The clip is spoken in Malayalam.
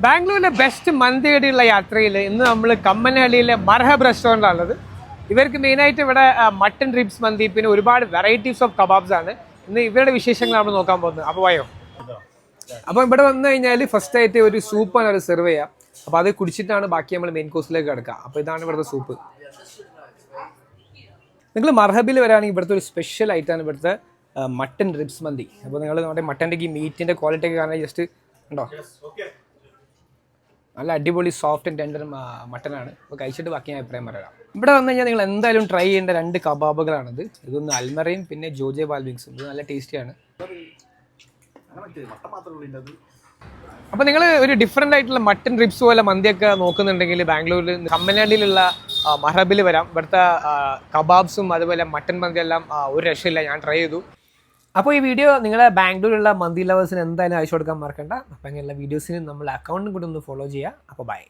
ബാംഗ്ലൂരിലെ ബെസ്റ്റ് മന്തി കടിയുള്ള യാത്രയിൽ ഇന്ന് നമ്മൾ കമ്മനഹള്ളിയിലെ മർഹബ് റെസ്റ്റോറൻറ്റിലാണുള്ളത്. ഇവർക്ക് മെയിനായിട്ട് ഇവിടെ മട്ടൺ റിബ്സ് മന്തി പിന്നെ ഒരുപാട് വെറൈറ്റീസ് ഓഫ് കബാബ്സ് ആണ്. ഇന്ന് ഇവരുടെ വിശേഷങ്ങൾ നമ്മൾ നോക്കാൻ പോകുന്നത്. അപ്പോൾ വയോ. അപ്പോൾ ഇവിടെ വന്നു കഴിഞ്ഞാൽ ഫസ്റ്റ് ആയിട്ട് ഒരു സൂപ്പാണ് അവർ സെർവ് ചെയ്യുക. അപ്പോൾ അത് കുടിച്ചിട്ടാണ് ബാക്കി നമ്മൾ മെയിൻ കോഴ്സിലേക്ക് കിടക്കുക. അപ്പോൾ ഇതാണ് ഇവിടുത്തെ സൂപ്പ്. നിങ്ങൾ മർഹബിൽ വരാണെങ്കിൽ ഇവിടുത്തെ ഒരു സ്പെഷ്യൽ ആയിട്ടാണ് ഇവിടുത്തെ മട്ടൺ റിബ്സ് മന്തി. അപ്പോൾ നിങ്ങൾ നമ്മുടെ മട്ടൻ്റെ ഈ മീറ്റിൻ്റെ ക്വാളിറ്റി ഒക്കെ കാണാൻ ജസ്റ്റ് ഉണ്ടോ, നല്ല അടിപൊളി സോഫ്റ്റ് ആൻഡ് ടെൻഡർ മട്ടനാണ്. അപ്പോൾ കഴിച്ചിട്ട് ബാക്കി ഞാൻ അഭിപ്രായം പറയാം. ഇവിടെ വന്നു കഴിഞ്ഞാൽ നിങ്ങൾ എന്തായാലും ട്രൈ ചെയ്യേണ്ട 2 കബാബുകളാണിത്. ഇതൊന്ന് അൽമറയും പിന്നെ ജോജെ വാൽവിങ്സും. ഇത് നല്ല ടേസ്റ്റിയാണ്. അപ്പോൾ നിങ്ങൾ ഒരു ഡിഫറെൻ്റ് ആയിട്ടുള്ള മട്ടൺ റിബ്സ് പോലെ മന്തിയൊക്കെ നോക്കുന്നുണ്ടെങ്കിൽ ബാംഗ്ലൂരിൽ കമ്മനാടിയിലുള്ള മർഹബിൽ വരാം. ഇവിടുത്തെ കബാബ്സും അതുപോലെ മട്ടൺ മന്തി എല്ലാം ഒരു രക്ഷയില്ല. ഞാൻ ട്രൈ ചെയ്തു. അപ്പോൾ ഈ വീഡിയോ നിങ്ങളെ ബാംഗ്ലൂരിലുള്ള മന്തി ലവേഴ്സിന് എന്തായാലും അയച്ചു കൊടുക്കാൻ മറക്കണ്ട. അപ്പോൾ അങ്ങനെയുള്ള വീഡിയോസിന് നമ്മൾ അക്കൗണ്ടും കൂടി ഒന്ന് ഫോളോ ചെയ്യുക. അപ്പോൾ ബൈ.